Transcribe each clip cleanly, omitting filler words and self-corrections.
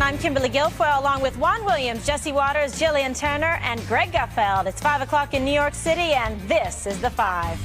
I'm Kimberly Guilfoyle, along with Juan Williams, Jesse Waters, Jillian Turner, and Greg Gutfeld. It's 5 o'clock in New York City, and this is The Five.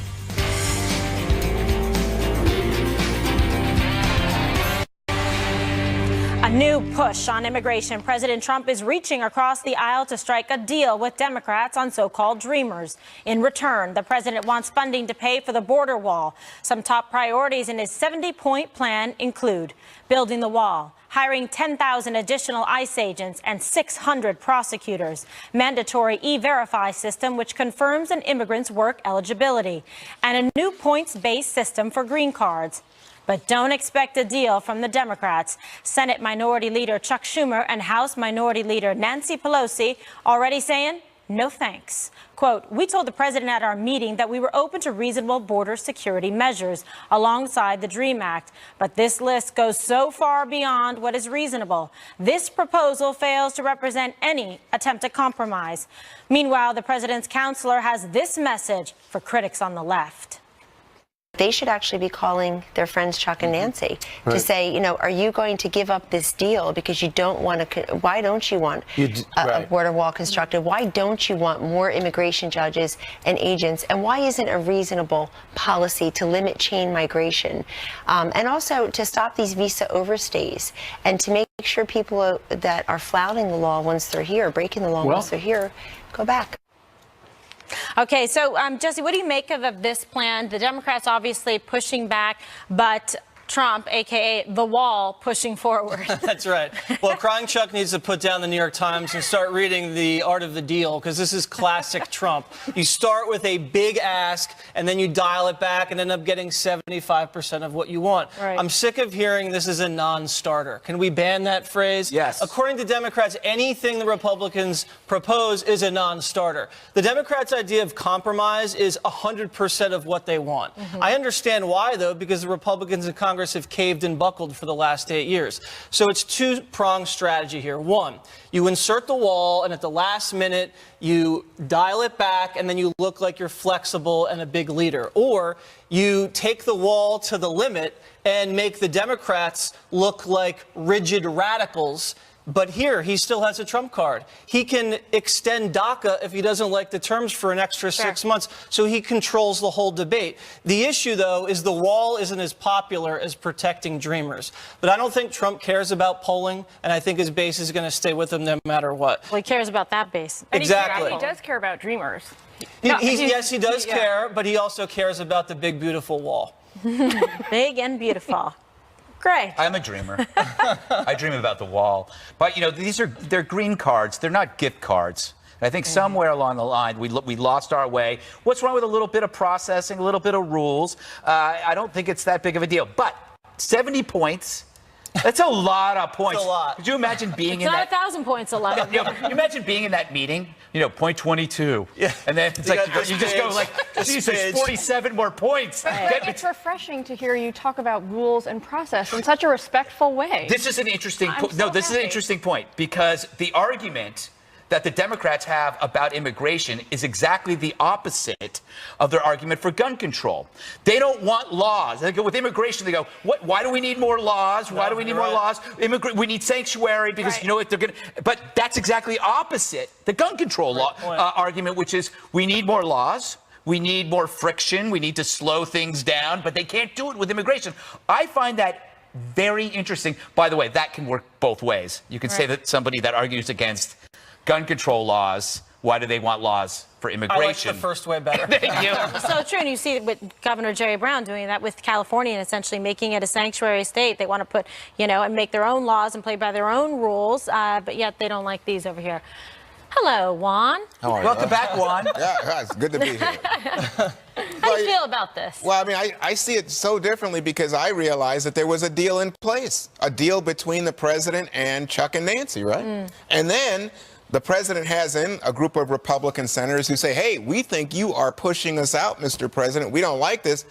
A new push on immigration. President Trump is reaching across the aisle to strike a deal with Democrats on so-called dreamers. In return, the president wants funding to pay for the border wall. Some top priorities in his 70-point plan include building the wall, hiring 10,000 additional ICE agents and 600 prosecutors, mandatory E-Verify system which confirms an immigrant's work eligibility, and a new points-based system for green cards. But don't expect a deal from the Democrats. Senate Minority Leader Chuck Schumer and House Minority Leader Nancy Pelosi already saying, no thanks. Quote, we told the president at our meeting that we were open to reasonable border security measures alongside the DREAM Act. But this list goes so far beyond what is reasonable. This proposal fails to represent any attempt at compromise. Meanwhile, the president's counselor has this message for critics on the left. They should actually be calling their friends Chuck and Nancy to say, you know, are you going to give up this deal because you don't want to, why don't you want a border wall constructed? Why don't you want more immigration judges and agents? And why isn't a reasonable policy to limit chain migration? And also to stop these visa overstays and to make sure people that are flouting the law once they're here, breaking the law once they're here, go back. Okay, so Jesse, what do you make of this plan? The Democrats obviously pushing back, but Trump, a.k.a. the wall, pushing forward. That's right. Well, Crying Chuck needs to put down the New York Times and start reading The Art of the Deal, because this is classic Trump. You start with a big ask, and then you dial it back and end up getting 75% of what you want. Right. I'm sick of hearing this is a non-starter. Can we ban that phrase? Yes. According to Democrats, anything the Republicans propose is a non-starter. The Democrats' idea of compromise is 100% of what they want. I understand why, though, because the Republicans in Congress have caved and buckled for the last 8 years. So it's two-pronged strategy here. One, you insert the wall, and at the last minute, you dial it back, and then you look like you're flexible and a big leader. Or you take the wall to the limit and make the Democrats look like rigid radicals. But here, he still has a trump card. He can extend DACA if he doesn't like the terms for an extra 6 months, so he controls the whole debate. The issue, though, is the wall isn't as popular as protecting dreamers. But I don't think Trump cares about polling, and I think his base is going to stay with him no matter what. Well, he cares about that base. Exactly. He does care about dreamers. Yes, he does care, but he also cares about the big, beautiful wall. Big and beautiful. Great. I'm a dreamer. I dream about the wall. But, you know, they're green cards. They're not gift cards. And I think somewhere along the line, we lost our way. What's wrong with a little bit of processing, a little bit of rules? I don't think it's that big of a deal. But 70 points, that's a lot of points. It's a lot. Could you imagine being in that? It's not 1,000 points, 11. You imagine being in that meeting, you know, point 22. Yeah. And then it's like, you just go like, Jesus, 47 more points. Right. It's refreshing to hear you talk about rules and process in such a respectful way. This is an interesting point. No, this is an interesting point, because the argument that the Democrats have about immigration is exactly the opposite of their argument for gun control. They don't want laws. They go with immigration. They go, why do we need more laws? Why do we need more laws? We need sanctuary because, you know, if they're going to. But that's exactly opposite the gun control argument, which is we need more laws. We need more friction. We need to slow things down. But they can't do it with immigration. I find that very interesting. By the way, that can work both ways. You can say that somebody that argues against gun control laws, why do they want laws for immigration? I like the first way better. Thank you. So true, and you see it with Governor Jerry Brown doing that with California and essentially making it a sanctuary state. They want to put, you know, and make their own laws and play by their own rules, but yet they don't like these over here. Hello, Juan. How are you? Welcome back, Juan. Yeah, it's good to be here. How do you feel about this? Well, I mean, I see it so differently because I realized that there was a deal in place, a deal between the president and Chuck and Nancy, right? And then the president has in a group of Republican senators who say, hey, we think you are pushing us out, Mr. President. We don't like this.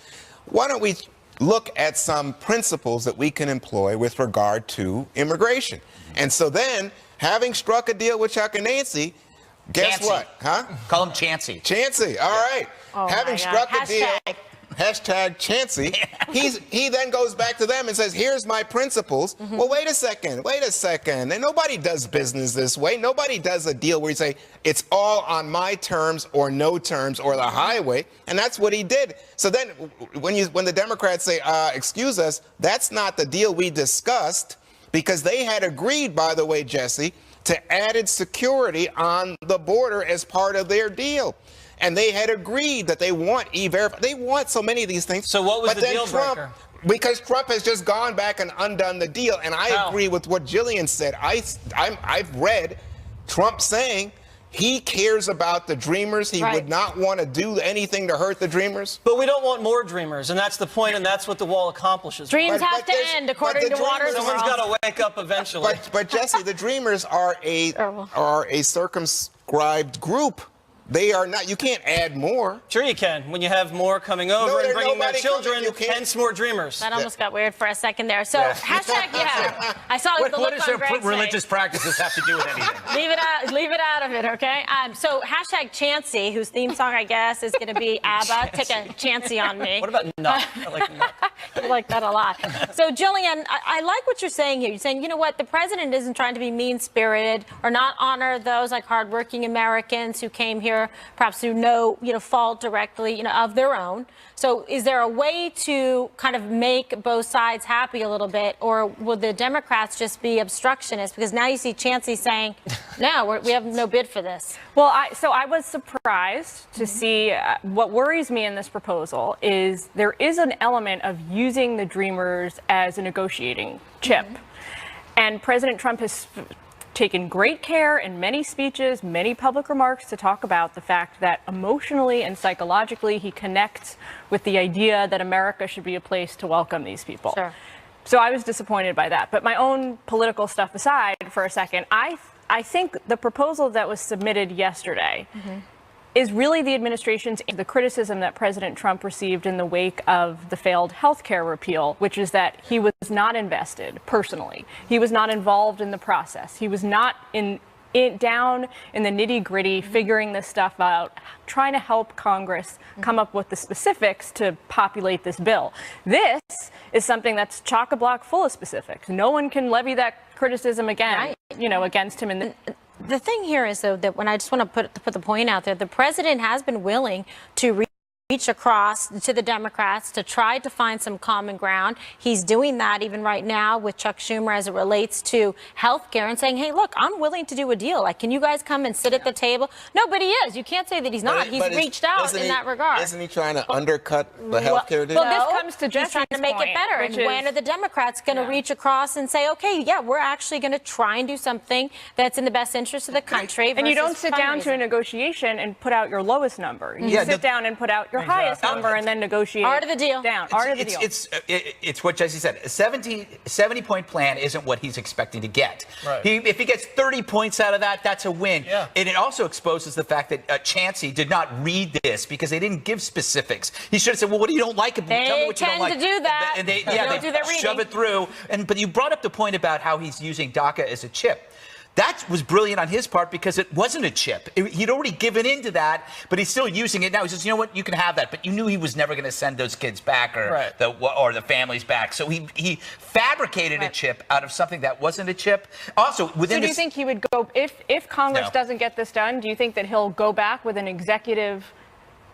Why don't we look at some principles that we can employ with regard to immigration? And so then, having struck a deal with Chuck and Nancy, guess Chancey. what? Huh? Call him Chancey. Chancey, all right. Oh Having struck a deal hashtag Chancey, he then goes back to them and says, here's my principles. Well, wait a second. And nobody does business this way. Nobody does a deal where you say, it's all on my terms or no terms or the highway. And that's what he did. So then when the Democrats say, excuse us, that's not the deal we discussed, because they had agreed, by the way, Jesse, to added security on the border as part of their deal. And they had agreed that they want e-verify. They want so many of these things. So what was but the then deal breaker? Because Trump has just gone back and undone the deal. And I agree with what Jillian said. I've read Trump saying he cares about the dreamers. He would not want to do anything to hurt the dreamers. But we don't want more dreamers, and that's the point, and that's what the wall accomplishes. Dreams have to end, according to Waters. Someone's got to wake up eventually. But Jesse, the dreamers are a circumscribed group. They are not. You can't add more. Sure you can. When you have more coming over and bringing their children, hence more dreamers. That almost got weird for a second there. So hashtag, I saw the look what does on Greg's religious face. practices have to do with anything? Leave it out of it, okay? So hashtag Chancey, whose theme song, I guess, is going to be ABBA. Take a Chancey on me. What about Nuck? I like Nuck. You like that a lot. So, Jillian, I like what you're saying here. You're saying, you know what, the president isn't trying to be mean-spirited or not honor those like hardworking Americans who came here perhaps through no fault directly of their own. So is there a way to kind of make both sides happy a little bit, or will the Democrats just be obstructionists? Because now you see Chancey saying, no, we have no bid for this. Well, I was surprised to see what worries me in this proposal is there is an element of using the Dreamers as a negotiating chip. And President Trump has taken great care in many speeches, many public remarks to talk about the fact that emotionally and psychologically he connects with the idea that America should be a place to welcome these people. Sure. So I was disappointed by that. But my own political stuff aside for a second, I think the proposal that was submitted yesterday is really the administration's, the criticism that President Trump received in the wake of the failed health care repeal, which is that he was not invested personally. He was not involved in the process. He was not down in the nitty-gritty, figuring this stuff out, trying to help Congress come up with the specifics to populate this bill. This is something that's chock-a-block full of specifics. No one can levy that criticism again, against him. The thing here is, though, that when I just want to put the point out there, the president has been willing to reach across to the Democrats to try to find some common ground. He's doing that even right now with Chuck Schumer as it relates to health care and saying, hey, look, I'm willing to do a deal. Like, can you guys come and sit at the table? No, but he is. You can't say that he's not. He's reached out in that regard. Isn't he trying to undercut the health care deal? Well, this comes to Jesse's trying to make it better. And when are the Democrats going to reach across and say, okay, yeah, we're actually going to try and do something that's in the best interest of the country? And you don't sit down to a negotiation and put out your lowest number. You sit down and put out your highest number and then negotiate art of the deal. Down. Art of the deal. It's what Jesse said. A 70-point plan isn't what he's expecting to get. Right. If he gets 30 points out of that, that's a win. Yeah. And it also exposes the fact that Chancey did not read this because they didn't give specifics. He should have said, well, what do you don't like? Tell me what you don't like. They tend to do that. And they don't do their reading. Shove it through. But you brought up the point about how he's using DACA as a chip. That was brilliant on his part because it wasn't a chip. He'd already given into that, but he's still using it now. He says, you know what, you can have that. But you knew he was never going to send those kids back or the families back. So he fabricated a chip out of something that wasn't a chip. Also, within do you think he would go, if Congress doesn't get this done, do you think that he'll go back with an executive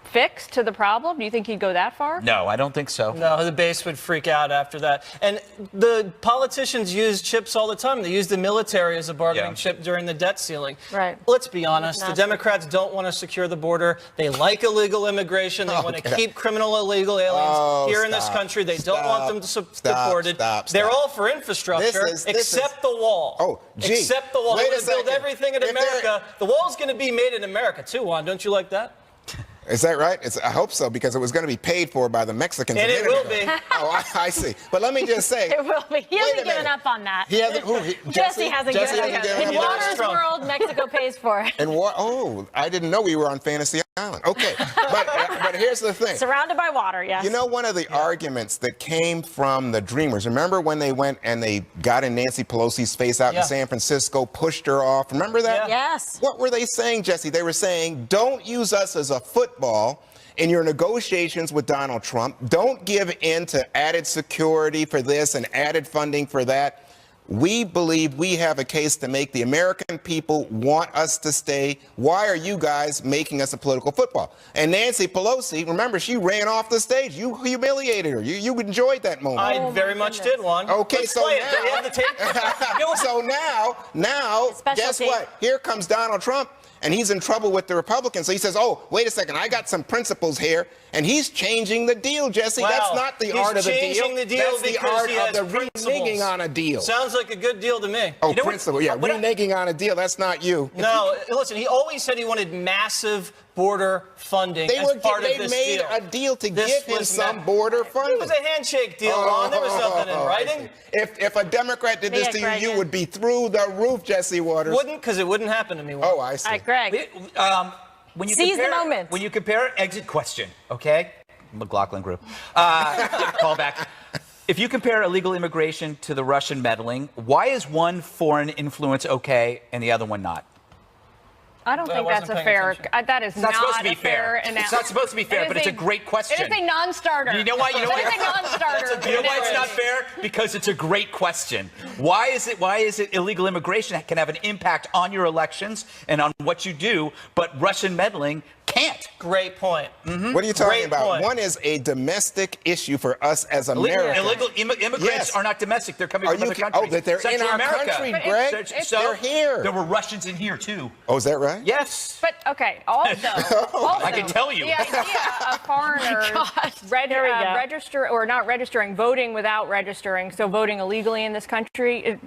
fix to the problem? Do you think he'd go that far? No, I don't think so. No, the base would freak out after that. And the politicians use chips all the time. They use the military as a bargaining chip during the debt ceiling. Right. Let's be honest. The Democrats don't want to secure the border. They like illegal immigration. They want to keep criminal illegal aliens here in this country. They don't want them deported. They're all for infrastructure, except the wall. Oh, gee. Except the wall. They want to build everything in America. The wall's going to be made in America, too, Juan. Don't you like that? Is that right? I hope so, because it was going to be paid for by the Mexicans. And it will be. Oh, I see. But let me just say. It will be. He hasn't given up on that. He hasn't. Jesse hasn't given up. In Water's world, Mexico pays for it. And what? Oh, I didn't know we were on Fantasy Island. Okay. But here's the thing. Surrounded by water, yes. You know, one of the arguments that came from the Dreamers, remember when they went and they got in Nancy Pelosi's face out in San Francisco, pushed her off? Remember that? Yes. What were they saying, Jesse? They were saying, don't use us as a football in your negotiations with Donald Trump, don't give in to added security for this and added funding for that. We believe we have a case to make. The American people want us to stay. Why are you guys making us a political football? And Nancy Pelosi, remember, she ran off the stage. You humiliated her. You enjoyed that moment. I very much did, Juan. Okay, Let's so play it. now, Do we have the tape? so now, guess tape. what? Here comes Donald Trump, and he's in trouble with the Republicans. So he says, oh, wait a second, I got some principles here. And he's changing the deal, Jesse. Wow. That's not the art of the deal. He's changing the deal That's the because art he has of the reneging on a deal. Sounds like a good deal to me. Oh, You know what? principle. Yeah, reneging on a deal. That's not you. No, listen, he always said he wanted massive border funding as part of this made deal. a deal to This give him was some not- border funding. It was a handshake deal, Ron. There was nothing in writing. If a Democrat did this to you, you would be through the roof, Jesse Waters. Wouldn't, because it wouldn't happen to me. Oh, I see. All right, Greg. When you Seize the compare, moment. When you compare exit question, okay? McLaughlin Group. Call back. If you compare illegal immigration to the Russian meddling, why is one foreign influence okay and the other one not? I don't think that's a fair. That is It's not supposed to be a fair. It's not supposed to be fair, but it's a great question. It is a non-starter. You know what? You know what? It is a non-starter. You know why it's not fair? Because it's a great question. Why is it illegal immigration can have an impact on your elections and on what you do, but Russian meddling can't? Great point. What are you talking Great about? point. One is a domestic issue for us as Americans. Illegal immigrants Yes. are not domestic. They're coming Are from you other ki- countries. oh, that they're in Central our America. country, But Greg? They're here. There were Russians in here, too. Oh, is that right? Yes. But okay, also, I can tell you. the idea of foreigners voting without registering, so voting illegally in this country.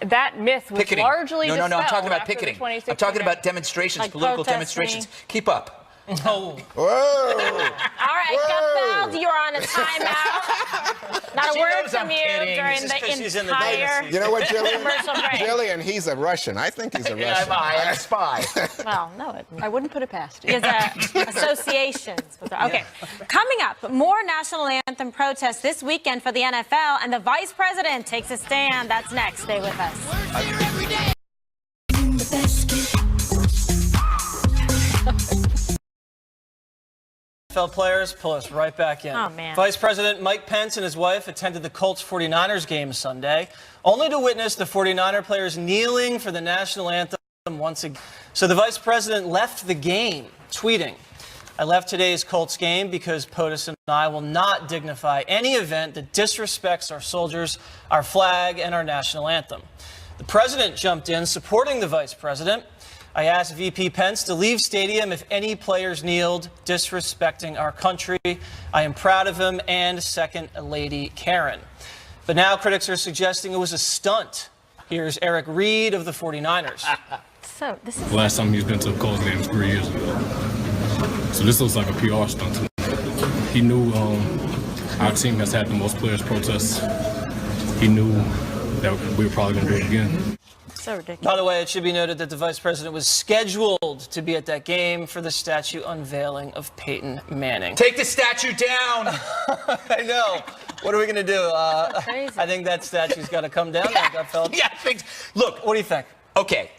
That myth was Picketing. largely No, I'm dispelled talking about after the picketing. 2016 I'm talking about demonstrations, Like political protesting. demonstrations. Keep up. Oh. Whoa. All right, Whoa. Gutfeld, you're on a timeout. Not a She word knows I'm from you kidding. during This is 'cause the she's in the entire. dynasty. You know what, Jillian? Commercial break. Jillian, he's a Russian. I think he's a Russian. I'm a spy. Well, no, I wouldn't put it past you. He has associations. Okay. Coming up, more national anthem protests this weekend for the NFL, and the vice president takes a stand. That's next. Stay with us. NFL players pull us right back in. Oh, man. Vice President Mike Pence and his wife attended the Colts 49ers game Sunday, only to witness the 49er players kneeling for the national anthem once again. So the vice president left the game, tweeting, "I left today's Colts game because POTUS and I will not dignify any event that disrespects our soldiers, our flag, and our national anthem." The president jumped in, supporting the vice president. "I asked VP Pence to leave stadium if any players kneeled, disrespecting our country. I am proud of him and Second Lady Karen." But now critics are suggesting it was a stunt. Here's Eric Reed of the 49ers. So this is The last time he's been to a Colts game was 3 years ago. So this looks like a PR stunt to me. He knew our team has had the most players protests. He knew that we were probably going to do it again. so ridiculous. By the way, it should be noted that the vice president was scheduled to be at that game for the statue unveiling of Peyton Manning. Take the statue down. I know. What are we going to do? Crazy. I think that statue's got to come down there, Gutfeld. Yeah, look, What do you think? okay.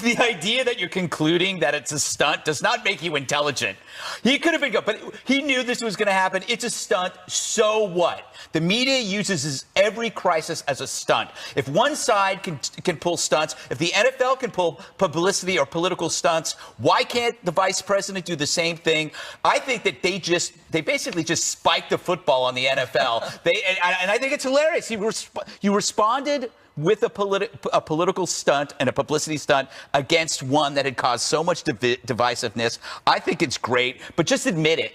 The idea that you're concluding that it's a stunt does not make you intelligent. He could have been good, but he knew this was going to happen. It's a stunt. So what? The media uses every crisis as a stunt. If one side can pull stunts, if the NFL can pull publicity or political stunts, why can't the vice president do the same thing? I think that they basically just spiked the football on the NFL. And I think it's hilarious. You responded with a political stunt and a publicity stunt against one that had caused so much divisiveness. I think it's great, but just admit it.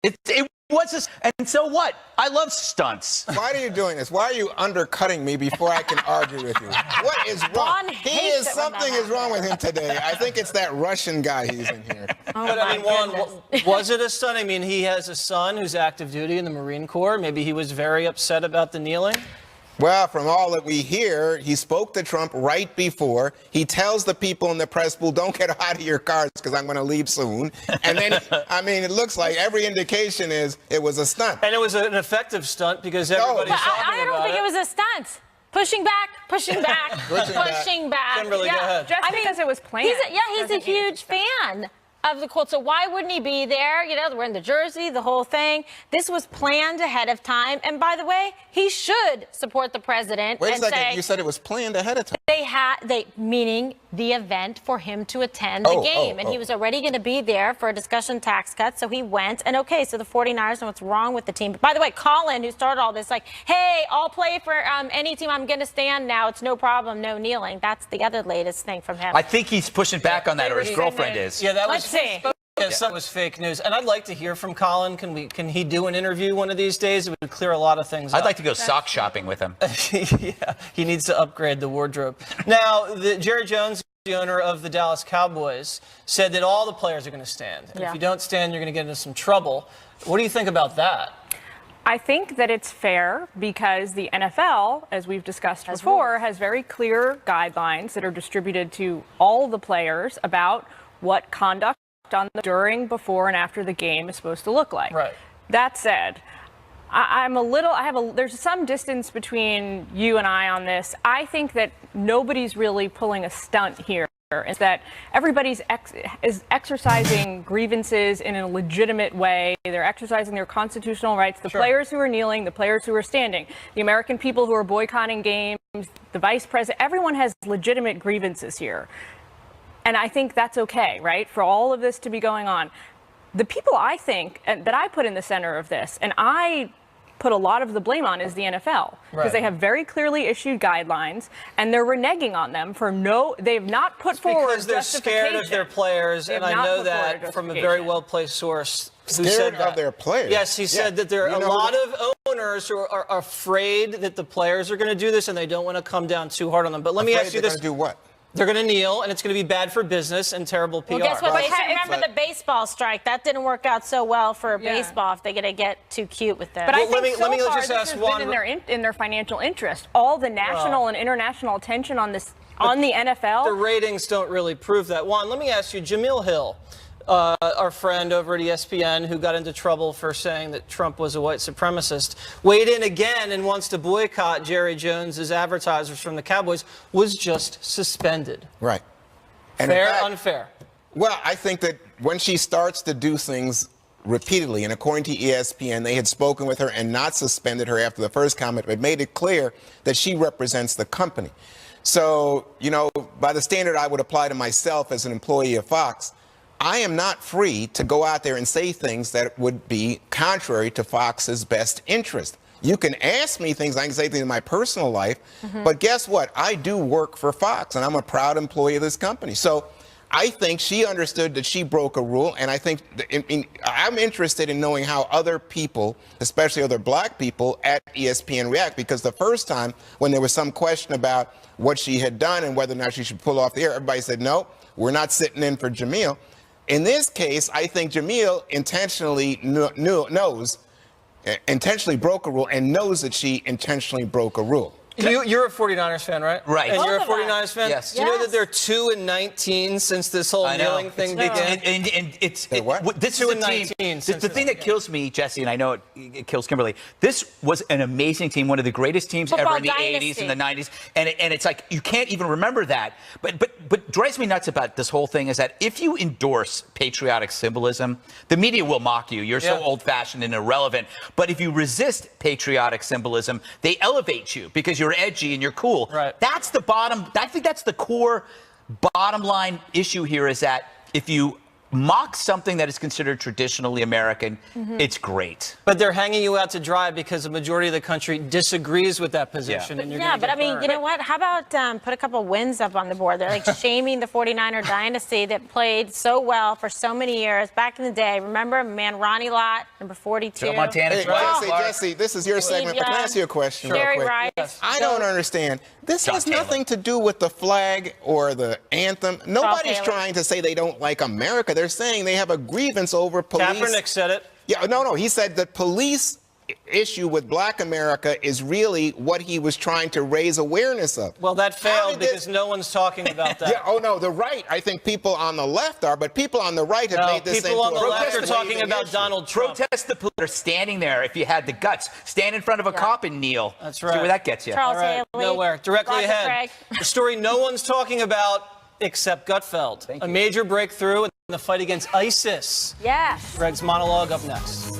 It was and so what? I love stunts. Why are you doing this? Why are you undercutting me before I can argue with you? What is wrong? Ron hates it when that Something is wrong with him today. I think it's that Russian guy he's in here. But I mean, Juan, was it a stunt? I mean, he has a son who's active duty in the Marine Corps. Maybe he was very upset about the kneeling. Well, from all that we hear, he spoke to Trump right before. He tells the people in the press pool, "Don't get out of your cars because I'm going to leave soon." And then, I mean, it looks like every indication is it was a stunt. And it was an effective stunt because everybody's But talking I don't about think it was a stunt. Pushing back, pushing back, pushing back. Kimberly, go ahead. Just because it was planned. He's a doesn't mean huge it's a stunt. fan of the Colts. So why wouldn't he be there? You know, we're in the jersey, the whole thing. This was planned ahead of time. And by the way, he should support the president. Wait a and second. say You said it was planned ahead of time. meaning the event for him to attend the game. And he was already going to be there for a discussion tax cuts. So he went. And okay, so the 49ers know what's wrong with the team. But by the way, Colin, who started all this, like, hey, I'll play for any team. I'm going to stand now. It's no problem. No kneeling. That's the other latest thing from him. I think he's pushing back on that, or his girlfriend is. Yeah, that was. Let's see. Yes, that was fake news. And I'd like to hear from Colin. Can he do an interview one of these days? It would clear a lot of things up. I'd like to go sock shopping with him. Yeah, he needs to upgrade the wardrobe. Now, Jerry Jones, the owner of the Dallas Cowboys, said that all the players are going to stand. And if you don't stand, you're going to get into some trouble. What do you think about that? I think that it's fair because the NFL, as we've discussed before, has very clear guidelines that are distributed to all the players about what conduct on the during, before, and after the game is supposed to look like. Right. That said, there's some distance between you and I on this. I think that nobody's really pulling a stunt here. Is that everybody's is exercising grievances in a legitimate way. They're exercising their constitutional rights. The players who are kneeling, the players who are standing, the American people who are boycotting games, the vice president, everyone has legitimate grievances here. And I think that's okay, right, for all of this to be going on. The people I think that I put in the center of this, and I put a lot of the blame on, is the NFL, because they have very clearly issued guidelines and they're reneging on them for they have not put forward because they're scared of their players, and I know that from a very well-placed source. Scared of their players? Yes, he said that there are a lot of owners who are afraid that the players are going to do this and they don't want to come down too hard on them. But let me ask you this. They're going to do what? They're going to kneel, and it's going to be bad for business and terrible PR. Well, guess what? They should remember the baseball strike. That didn't work out so well for baseball if they're going to get too cute with that. But I think so far this has been in their financial interest. All the national and international attention on this, on the NFL. The ratings don't really prove that. Juan, let me ask you, Jamil Hill, our friend over at ESPN, who got into trouble for saying that Trump was a white supremacist, weighed in again and wants to boycott Jerry Jones's advertisers from the Cowboys, was just suspended. Right. And fair, fact, unfair? Well, I think that when she starts to do things repeatedly, and according to ESPN, they had spoken with her and not suspended her after the first comment, but made it clear that she represents the company. So, you know, by the standard I would apply to myself as an employee of Fox, I am not free to go out there and say things that would be contrary to Fox's best interest. You can ask me things, I can say things in my personal life, but guess what? I do work for Fox, and I'm a proud employee of this company. So I think she understood that she broke a rule, and I think I'm interested in knowing how other people, especially other black people at ESPN, react, because the first time when there was some question about what she had done and whether or not she should pull off the air, everybody said, no, we're not sitting in for Jamil. In this case, I think Jamil intentionally intentionally broke a rule and knows that she intentionally broke a rule. You're a 49ers fan, right? Right. And you're a 49ers fan? Yes. Do you know that they're 2-19 since this whole kneeling thing began? And it's what? This is the team. The thing that kills me, Jesse, and I know it kills Kimberly. This was an amazing team, one of the greatest teams ever in the 80s and the 90s, and it's like you can't even remember that. But drives me nuts about this whole thing is that if you endorse patriotic symbolism, the media will mock you. You're so old-fashioned and irrelevant. But if you resist patriotic symbolism, they elevate you because you're edgy and you're cool. Right. That's the bottom. I think that's the core bottom line issue here, is that if you mock something that is considered traditionally American, it's great. But they're hanging you out to dry because the majority of the country disagrees with that position. And you're but I mean, you know what? How about put a couple wins up on the board? They're like shaming the 49er dynasty that played so well for so many years back in the day. Remember, man, Ronnie Lott, number 42. Joe Montana. Hey, Jesse, this is your segment, but can I ask you a question real quick? Rice. I don't understand. This has nothing to do with the flag or the anthem. Nobody's trying to say they don't like America. They're saying they have a grievance over police. Kaepernick said it. Yeah, no. He said the police issue with Black America is really what he was trying to raise awareness of. Well, that failed because no one's talking about that. No, the right. I think people on the left are, but people on the right have made this people on the left are talking about Donald Trump. Protest the police are standing there. If you had the guts, stand in front of a cop and kneel. That's right. See where that gets you. Charles Haley, nowhere. Directly Roger ahead. Craig. The story no one's talking about except Gutfeld. A major breakthrough. the fight against ISIS. Yes. Greg's monologue up next.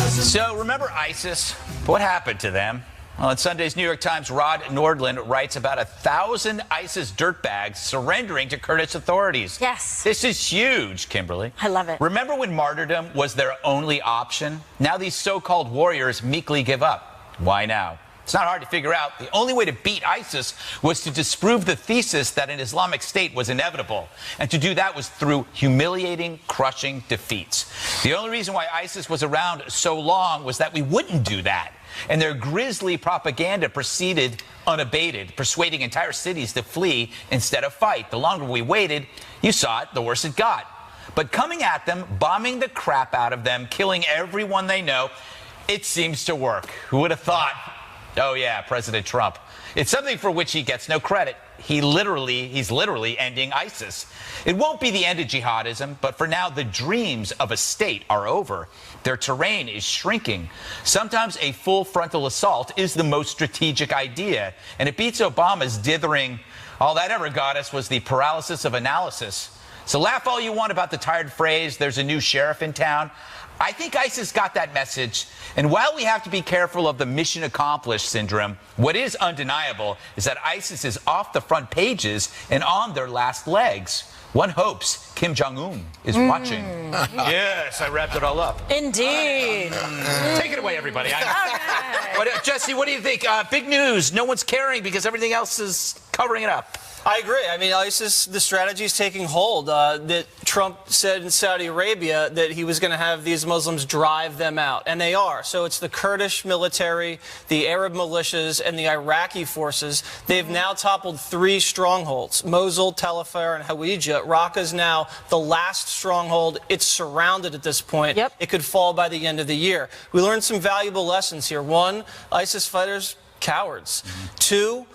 So remember ISIS? What happened to them? Well, in Sunday's New York Times, Rod Nordland writes about 1,000 ISIS dirtbags surrendering to Kurdish authorities. Yes. This is huge, Kimberly. I love it. Remember when martyrdom was their only option? Now these so-called warriors meekly give up. Why now? It's not hard to figure out. The only way to beat ISIS was to disprove the thesis that an Islamic State was inevitable. And to do that was through humiliating, crushing defeats. The only reason why ISIS was around so long was that we wouldn't do that. And their grisly propaganda proceeded unabated, persuading entire cities to flee instead of fight. The longer we waited, you saw it, the worse it got. But coming at them, bombing the crap out of them, killing everyone they know, it seems to work. Who would have thought? Oh yeah, President Trump. It's something for which he gets no credit. He's literally ending ISIS. It won't be the end of jihadism, but for now, the dreams of a state are over. Their terrain is shrinking. Sometimes a full frontal assault is the most strategic idea, and it beats Obama's dithering, all that ever got us was the paralysis of analysis. So laugh all you want about the tired phrase, there's a new sheriff in town. I think ISIS got that message, and while we have to be careful of the mission accomplished syndrome, what is undeniable is that ISIS is off the front pages and on their last legs. One hopes Kim Jong-un is watching. Yes, I wrapped it all up. Indeed. Take it away, everybody. Jesse, what do you think? Big news. No one's caring because everything else is covering it up. I agree. I mean, ISIS, the strategy is taking hold. That Trump said in Saudi Arabia that he was going to have these Muslims drive them out, and they are. So it's the Kurdish military, the Arab militias, and the Iraqi forces. They've now toppled 3 strongholds, Mosul, Tel Afar, and Hawija. Raqqa is now the last stronghold. It's surrounded at this point. Yep. It could fall by the end of the year. We learned some valuable lessons here. 1, ISIS fighters, cowards. 2,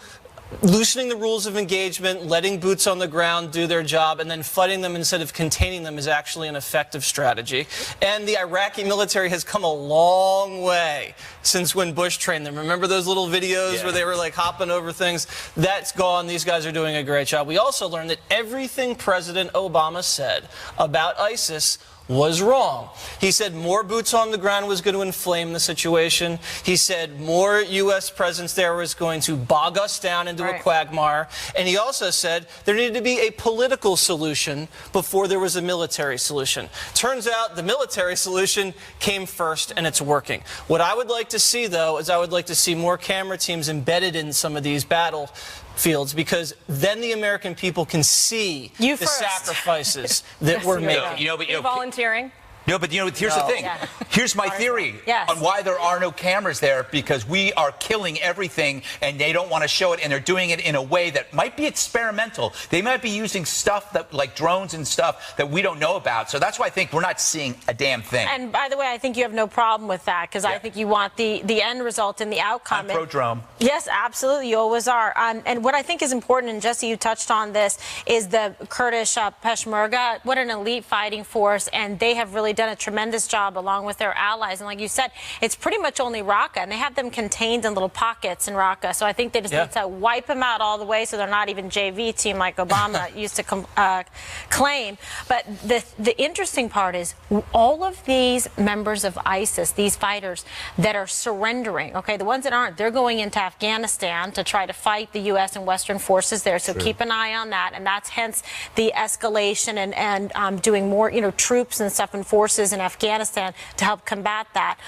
loosening the rules of engagement, letting boots on the ground do their job, and then fighting them instead of containing them is actually an effective strategy. And the Iraqi military has come a long way since when Bush trained them. Remember those little videos where they were like hopping over things? That's gone. These guys are doing a great job. We also learned that everything President Obama said about ISIS was wrong. He said more boots on the ground was going to inflame the situation. He said more U.S. presence there was going to bog us down into a quagmire. And he also said there needed to be a political solution before there was a military solution. Turns out the military solution came first, and it's working. What I would like to see, though, is I would like to see more camera teams embedded in some of these battlefields, because then the American people can see the sacrifices that we're making. Volunteering. No, but here's the thing. Yeah. Here's my theory on why there are no cameras there, because we are killing everything and they don't want to show it, and they're doing it in a way that might be experimental. They might be using stuff that, like drones and stuff, that we don't know about. So that's why I think we're not seeing a damn thing. And by the way, I think you have no problem with that, because I think you want the end result and the outcome. I'm pro-drone. Yes, absolutely. You always are. And what I think is important, and Jesse, you touched on this, is the Kurdish Peshmerga. What an elite fighting force, and they have really done a tremendous job along with their allies. And like you said, it's pretty much only Raqqa, and they have them contained in little pockets in Raqqa. So I think they just need to wipe them out all the way, so they're not even JV team like Obama used to claim. But the interesting part is all of these members of ISIS, these fighters that are surrendering, okay, the ones that aren't, they're going into Afghanistan to try to fight the U.S. and Western forces there. So keep an eye on that. And that's hence the escalation and doing more, troops and stuff and forces in Afghanistan to help combat that.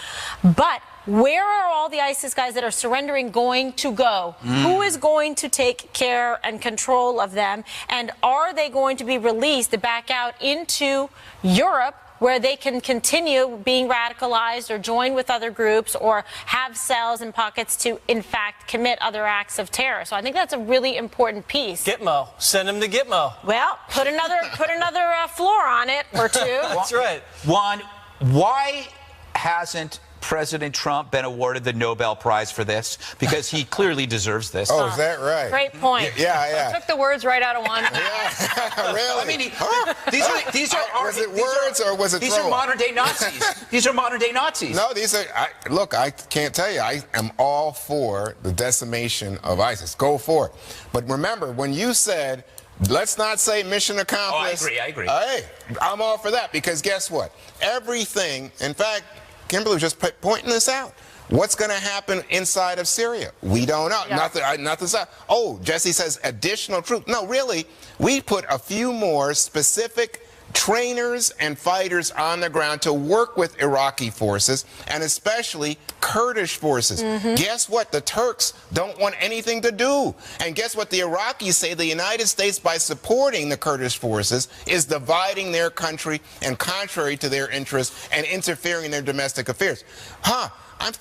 But where are all the ISIS guys that are surrendering going to go? Who is going to take care and control of them? And are they going to be released back out into Europe, where they can continue being radicalized or join with other groups or have cells and pockets to, in fact, commit other acts of terror? So I think that's a really important piece. Gitmo. Send them to Gitmo. Well, put another floor on it or 2. That's right. Juan, why hasn't President Trump been awarded the Nobel Prize for this? Because he clearly deserves this. Oh, is that right? Great point. Yeah. Took the words right out of one. Yeah, really? I mean, these are was it words or was it These are modern day Nazis. These are modern day Nazis. No, these are. Look, I can't tell you. I am all for the decimation of ISIS. Go for it. But remember, when you said, let's not say mission accomplished. Oh, I agree. Hey, I'm all for that because guess what? Everything. In fact, Kimberly was just pointing this out. What's going to happen inside of Syria? We don't know. Yeah. Nothing's out. Oh, Jesse says additional troops. No, really, we put a few more specific trainers and fighters on the ground to work with Iraqi forces and especially Kurdish forces. Guess what? The Turks don't want anything to do. And guess what? The Iraqis say the United States, by supporting the Kurdish forces, is dividing their country and contrary to their interests and interfering in their domestic affairs. I'm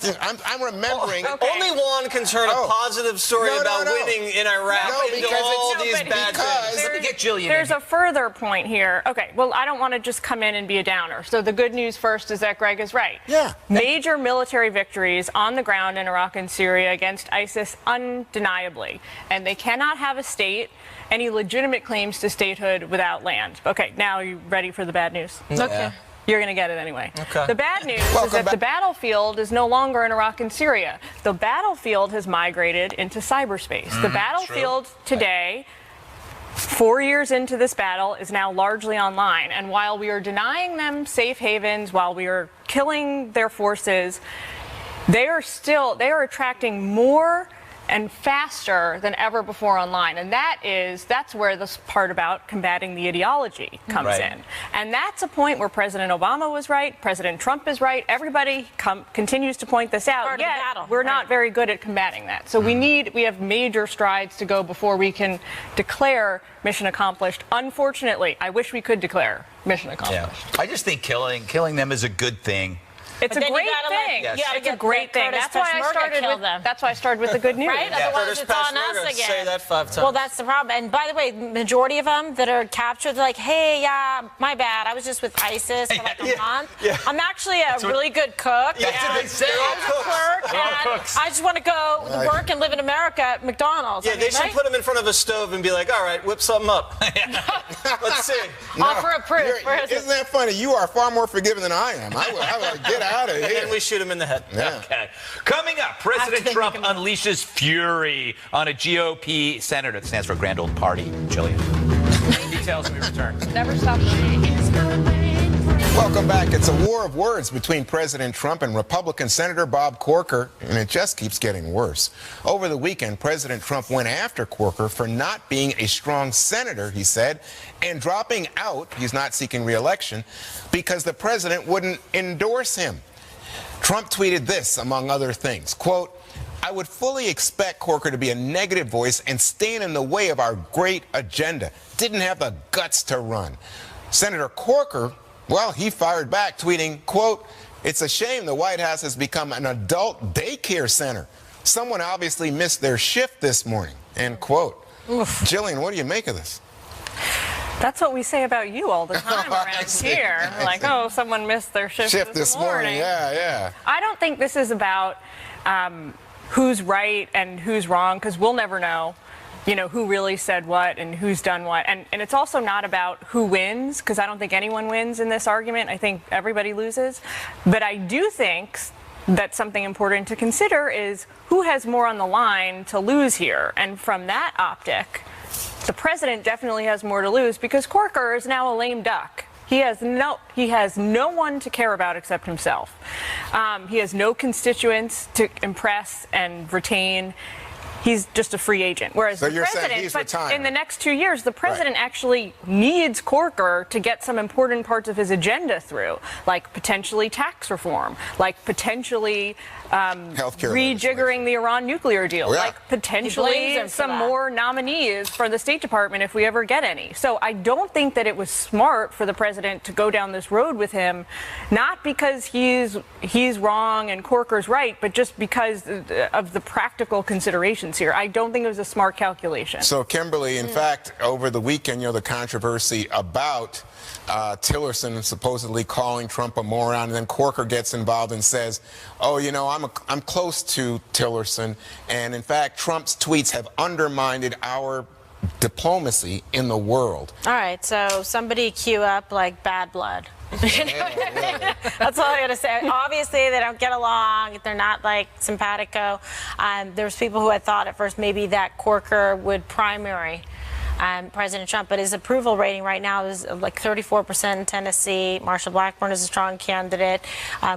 remembering. Only Juan can turn a positive story about winning in Iraq into all these bad things. Let me get Jillian. There's a further point here. Okay, well, I don't want to just come in and be a downer. So the good news first is that Greg is right. Yeah. Major military victories on the ground in Iraq and Syria against ISIS, undeniably. And they cannot have a state, any legitimate claims to statehood without land. Okay, now are you ready for the bad news? Okay. You're going to get it anyway. Okay. The bad news is that the battlefield is no longer in Iraq and Syria. The battlefield has migrated into cyberspace. The battlefield today, 4 years into this battle, is now largely online. And while we are denying them safe havens, while we are killing their forces, they are attracting more and faster than ever before online. And that's where this part about combating the ideology comes in. And that's a point where President Obama was right, President Trump is right, everybody continues to point this out, yet we're not very good at combating that. So we have major strides to go before we can declare mission accomplished. Unfortunately, I wish we could declare mission accomplished. Yeah. I just think killing them is a good thing. It's a great thing. It's a great thing. That's why I started with the good news. Right? Yeah. Otherwise, it's on us again. Say that 5 times. Well, that's the problem. And by the way, majority of them that are captured, they're like, hey, yeah, my bad. I was just with ISIS for like a month. Yeah. I'm actually a really good cook. That's what they say. I was a clerk, and I just want to go work and live in America at McDonald's. Yeah, they should put them in front of a stove and be like, all right, whip something up. Let's see. Offer a proof. Isn't that funny? You are far more forgiving than I am. I would get out of here. And then we shoot him in the head. Yeah. Okay. Coming up, President Trump unleashes fury on a GOP senator that stands for Grand Old Party. Jillian. Details when we return. Never stop. Welcome back. It's a war of words between President Trump and Republican Senator Bob Corker, and it just keeps getting worse. Over the weekend, President Trump went after Corker for not being a strong senator, he said, and dropping out, he's not seeking re-election, because the president wouldn't endorse him. Trump tweeted this, among other things, quote, I would fully expect Corker to be a negative voice and stand in the way of our great agenda. Didn't have the guts to run. Senator Corker, well, he fired back, tweeting, quote, it's a shame the White House has become an adult daycare center. Someone obviously missed their shift this morning, end quote. Jillian, what do you make of this? That's what we say about you all the time around here. Like, oh, someone missed their shift this morning. Yeah. I don't think this is about who's right and who's wrong, because we'll never know, who really said what and who's done what. And it's also not about who wins, because I don't think anyone wins in this argument. I think everybody loses. But I do think that something important to consider is who has more on the line to lose here. And from that optic, the president definitely has more to lose, because Corker is now a lame duck. He has no one to care about except himself. He has no constituents to impress and retain. He's just a free agent. Whereas so the you're saying president, he's but retiring. in the next 2 years, the president actually needs Corker to get some important parts of his agenda through, like potentially tax reform, like potentially rejiggering the Iran nuclear deal, like potentially some more nominees for the State Department if we ever get any. So I don't think that it was smart for the president to go down this road with him, not because he's wrong and Corker's right, but just because of the practical considerations implications here. I don't think it was a smart calculation. So, Kimberly, in fact, over the weekend, the controversy about Tillerson supposedly calling Trump a moron, and then Corker gets involved and says, oh, I'm close to Tillerson, and in fact, Trump's tweets have undermined our diplomacy in the world. All right, so somebody cue up like Bad Blood. That's all I gotta say. Obviously, they don't get along. They're not like simpatico. There's people who had thought at first maybe that Corker would primary President Trump, but his approval rating right now is like 34% in Tennessee. Marsha Blackburn is a strong candidate,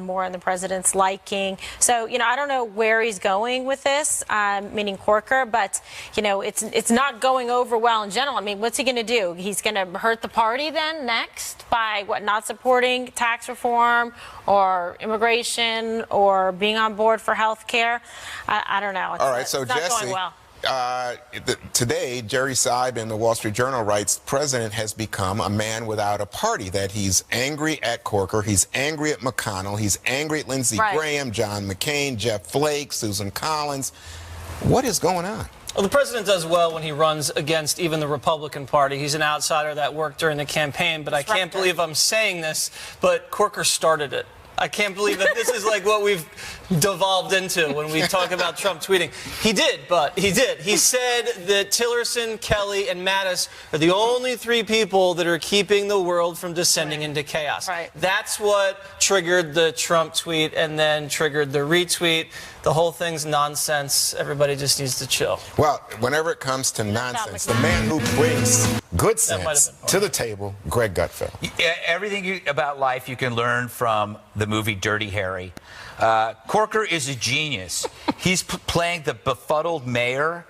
more in the president's liking. So, I don't know where he's going with this, meaning Corker, but, it's not going over well in general. I mean, what's he going to do? He's going to hurt the party then next by not supporting tax reform or immigration or being on board for health care? I don't know. All right, so it's not Jesse, going well. Today, Jerry Seib in the Wall Street Journal writes, the president has become a man without a party, that he's angry at Corker, he's angry at McConnell, he's angry at Lindsey Graham, John McCain, Jeff Flake, Susan Collins. What is going on? Well, the president does well when he runs against even the Republican Party. He's an outsider that worked during the campaign, but I can't believe I'm saying this, but Corker started it. I can't believe that this is like what we've devolved into when we talk about Trump tweeting. He did, but he did. He said that Tillerson, Kelly, and Mattis are the only three people that are keeping the world from descending into chaos. Right. That's what triggered the Trump tweet and then triggered the retweet. The whole thing's nonsense. Everybody just needs to chill. Well, whenever it comes to nonsense, the man who brings good sense to the table, Greg Gutfeld. Yeah, everything about life you can learn from the movie Dirty Harry. Corker is a genius. He's playing the befuddled mayor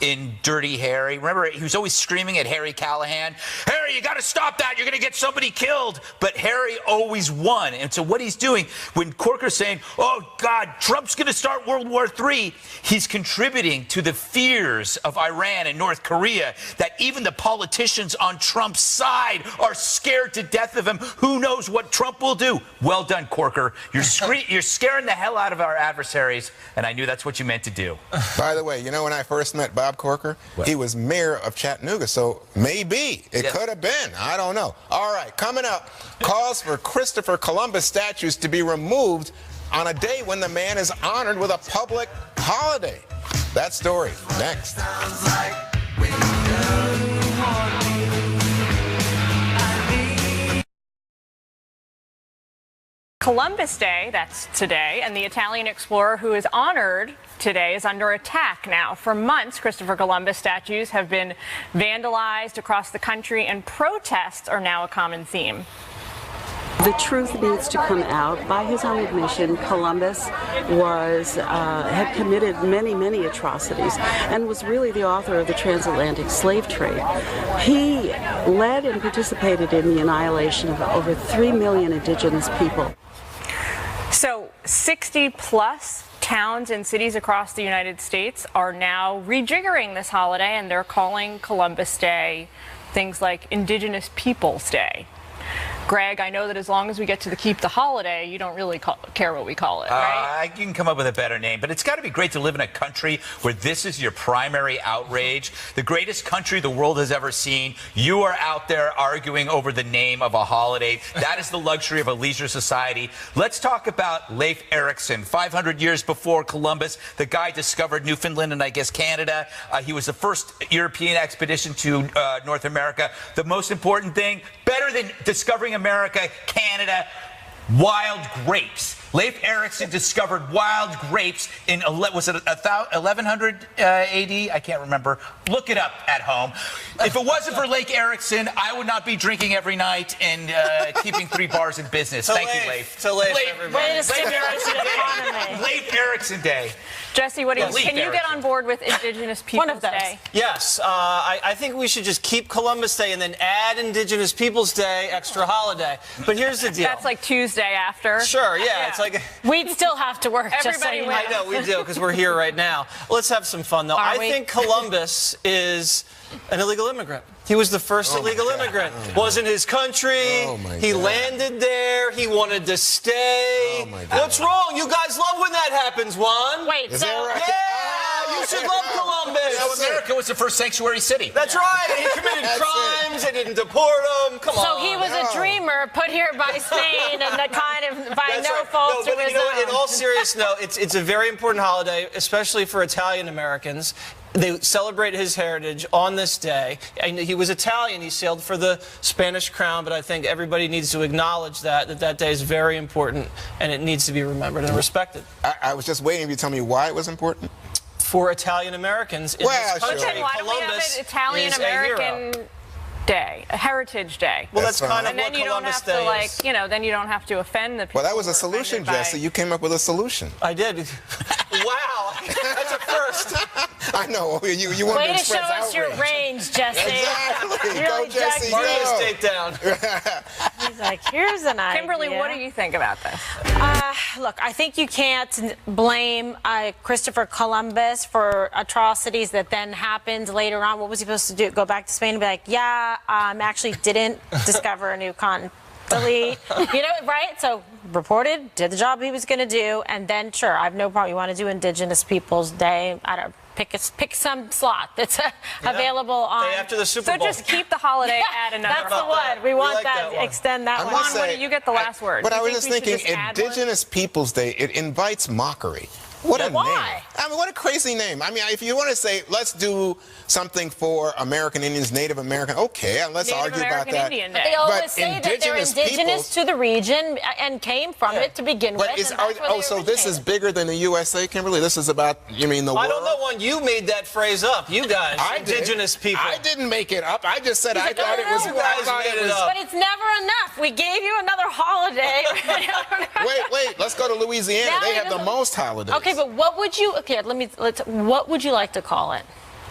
in Dirty Harry. Remember, he was always screaming at Harry Callahan, Harry, you got to stop that. You're going to get somebody killed. But Harry always won. And so what he's doing, when Corker's saying, oh, God, Trump's going to start World War III, he's contributing to the fears of Iran and North Korea, that even the politicians on Trump's side are scared to death of him. Who knows what Trump will do? Well done, Corker. You're scaring the hell out of our adversaries, and I knew that's what you meant to do. By the way, when I first met Bob Corker, he was mayor of Chattanooga, so maybe it could have been. I don't know. All right, coming up, calls for Christopher Columbus statues to be removed on a day when the man is honored with a public holiday. That story next. Columbus Day, that's today, and the Italian explorer who is honored today is under attack now. For months, Christopher Columbus statues have been vandalized across the country, and protests are now a common theme. The truth needs to come out. By his own admission, Columbus had committed many atrocities and was really the author of the transatlantic slave trade. He led and participated in the annihilation of over 3 million indigenous people. So 60-plus towns and cities across the United States are now rejiggering this holiday, and they're calling Columbus Day things like Indigenous Peoples Day. Greg, I know that as long as we get to keep the holiday, you don't really care what we call it, right? You can come up with a better name, but it's got to be great to live in a country where this is your primary outrage. The greatest country the world has ever seen. You are out there arguing over the name of a holiday. That is the luxury of a leisure society. Let's talk about Leif Erikson. 500 years before Columbus, the guy discovered Newfoundland and I guess Canada. He was the first European expedition to North America. The most important thing, better than discovering America, Canada, wild grapes. Leif Erikson discovered wild grapes in, was it 1100 AD? I can't remember. Look it up at home. If it wasn't for Leif Erikson, I would not be drinking every night and keeping 3 bars in business. Thank you, Leif. To Leif, everybody. Leif Erikson Day. Jesse, what do you can you get on board with Indigenous Peoples Day? Yes, I think we should just keep Columbus Day and then add Indigenous Peoples Day, extra holiday. But here's the deal. That's like Tuesday after. Sure, yeah. It's like we'd still have to work. Everybody just so you know. I know, we do, because we're here right now. Let's have some fun, though. I think Columbus is an illegal immigrant. He was the first illegal immigrant. Wasn't his country. He landed there. He wanted to stay. What's wrong? You guys love when that happens, Juan. Wait, Is so that right? Yeah. You should love Columbus. So America was the first sanctuary city. That's right. He committed crimes. They didn't deport him. Come on. So he was a dreamer put here by Spain and the kind of by That's no right. fault No, of but his you know what? own. In all seriousness, no, it's a very important holiday, especially for Italian Americans. They celebrate his heritage on this day. And he was Italian. He sailed for the Spanish crown, but I think everybody needs to acknowledge that day is very important, and it needs to be remembered and respected. I was just waiting for you to tell me why it was important. For Italian Americans in this country, sure. Then why don't we have Columbus an Italian is a hero. American Day, a Heritage Day? Well, that's kind of and then what you don't Columbus have Day to, is. then you don't have to offend the people. Well, that was who a are solution, offended by- Jesse. You came up with a solution. I did. Wow, that's a first. I know. You wanted Way to to express show us your outrage. range, Jesse. Exactly. Really Go, Jesse. dug Marty Go. Estate down. He's like, here's an idea. Kimberly, what do you think about this? Look, I think you can't blame Christopher Columbus for atrocities that then happened later on. What was he supposed to do? Go back to Spain and be like, yeah, actually didn't discover a new continent. Delete, right? So reported, did the job he was going to do, and then sure, I have no problem. You want to do Indigenous Peoples Day? I don't know, pick some slot that's available on. Day after the Super So Bowl. just keep the holiday at another. That's the about one. that? We want like that. that one. Extend that I one. must Juan, say, you get the last word. But Do I you was just think we should thinking, just add one? Indigenous Peoples Day, it invites mockery. What a Why? name. I mean, what a crazy name. I mean, if you want to say, let's do something for American Indians, Native American, okay, and let's Native argue American about that. Indian They Day. always But say that they're indigenous indigenous to the region and came from it to begin with. But is, and that's where they so this is originated. bigger than the USA, Kimberly? This is about, you mean the world? I don't know when you made that phrase up. You guys, I did. Indigenous people. I didn't make it up. I just said I like, thought "No, it was. no, you guys I thought made it it was. up. But it's never enough. We gave you another holiday. Wait. Let's go to Louisiana. Now They it have the doesn't- most holidays. Okay, but what would you? Okay, what would you like to call it?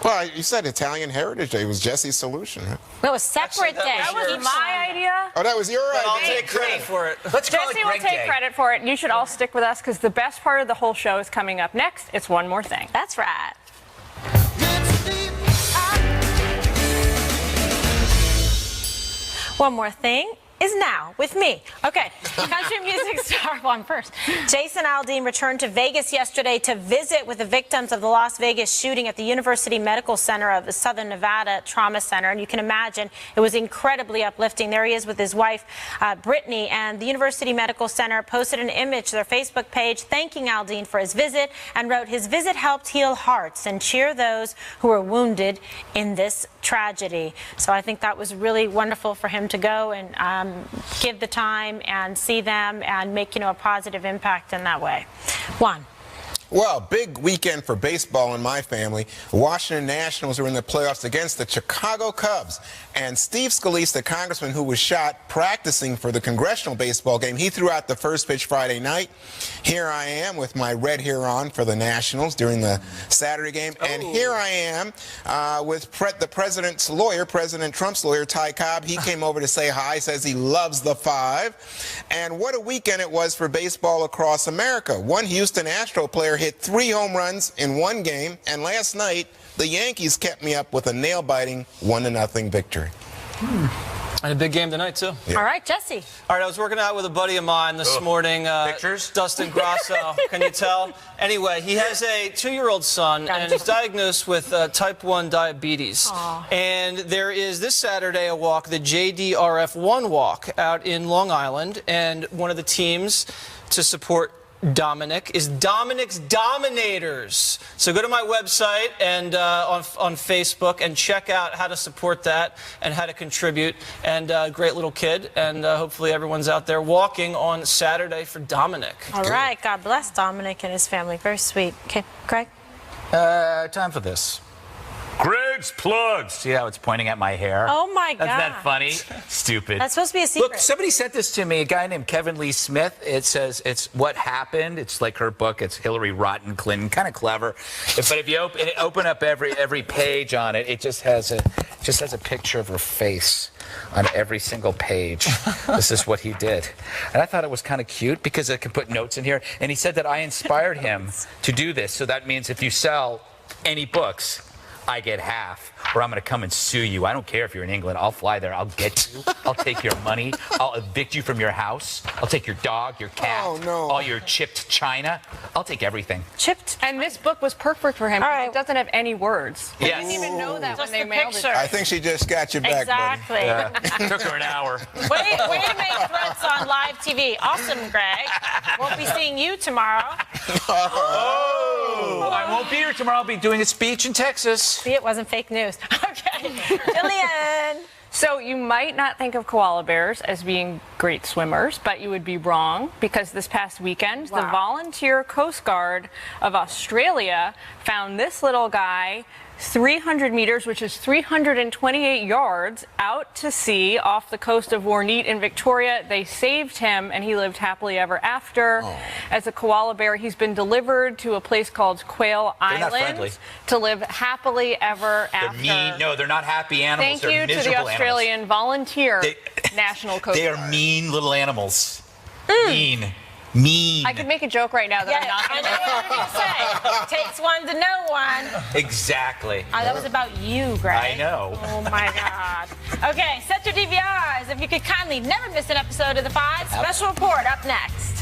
Well, you said Italian Heritage Day. It was Jesse's solution. Huh? No, a separate Actually, day. that That was Each my idea. Oh, that was your But I'll idea. take credit for it. Let's call Jesse it will Greg take Day. credit for it. You should all stick with us because the best part of the whole show is coming up next. It's One More Thing. That's right. One more thing is now with me. Okay, country music star, well, I'm first. Jason Aldean returned to Vegas yesterday to visit with the victims of the Las Vegas shooting at the University Medical Center of the Southern Nevada Trauma Center. And you can imagine it was incredibly uplifting. There he is with his wife, Brittany, and the University Medical Center posted an image to their Facebook page thanking Aldean for his visit and wrote, his visit helped heal hearts and cheer those who were wounded in this tragedy. So I think that was really wonderful for him to go and give the time and see them and make, a positive impact in that way. Juan. Well, big weekend for baseball in my family. The Washington Nationals are in the playoffs against the Chicago Cubs. And Steve Scalise, the congressman who was shot practicing for the congressional baseball game, he threw out the first pitch Friday night. Here I am with my red hair on for the Nationals during the Saturday game. And here I am with the president's lawyer, President Trump's lawyer, Ty Cobb. He came over to say hi, says he loves the Five. And what a weekend it was for baseball across America. One Houston Astro player hit 3 home runs in one game, and last night the Yankees kept me up with a nail-biting 1-0 victory. And a big game tonight, too. Yeah. All right, Jesse. All right, I was working out with a buddy of mine this morning. Pictures? Dustin Grasso. Can you tell? Anyway, he has a 2-year-old son and is diagnosed with type 1 diabetes. Aww. And there is this Saturday a walk, the JDRF1 walk out in Long Island. And one of the teams to support Dominic is Dominic's Dominators. So go to my website and on Facebook and check out how to support that and how to contribute. And great little kid. And hopefully everyone's out there walking on Saturday for Dominic. All right, God bless Dominic and his family. Very sweet. Okay, Greg? Time for this. Greg's plugs. See how it's pointing at my hair? Oh, my God. Isn't that funny? Stupid. That's supposed to be a secret. Look, somebody sent this to me, a guy named Kevin Lee Smith. It says it's What Happened. It's like her book. It's Hillary Rotten Clinton. Kind of clever. But if you open up every page on it, it just has a picture of her face on every single page. This is what he did. And I thought it was kind of cute because I can put notes in here. And he said that I inspired him to do this. So that means if you sell any books, I get half, or I'm going to come and sue you. I don't care if you're in England. I'll fly there. I'll get you. I'll take your money. I'll evict you from your house. I'll take your dog, your cat, Oh, no. all your chipped china. I'll take everything. Chipped. And this book was perfect for him. All because right. It doesn't have any words. Yes. I didn't even know that Just when they the mailed picture. it. I think she just got you back, buddy. Exactly. Took her an hour. Way to make threats on live TV. Awesome, Greg. Won't be seeing you tomorrow. Oh, I won't be here tomorrow. I'll be doing a speech in Texas. See, it wasn't fake news. Okay. Jillian. So you might not think of koala bears as being great swimmers, but you would be wrong because this past weekend, the Volunteer Coast Guard of Australia found this little guy 300 meters, which is 328 yards, out to sea off the coast of Warneet in Victoria. They saved him, and he lived happily ever after. As a koala bear, he's been delivered to a place called Quail Island to live happily ever after. They're mean. No, they're not happy animals. Thank you to the Australian Volunteer National Coast Guard. They are mean little animals. Mean. I could make a joke right now that I'm not I going to know what you're going to say. Takes one to know one. Exactly. That was about you, Greg. I know. Oh, my God. Okay, set your DVRs. If you could kindly never miss an episode of The Five, special report up next.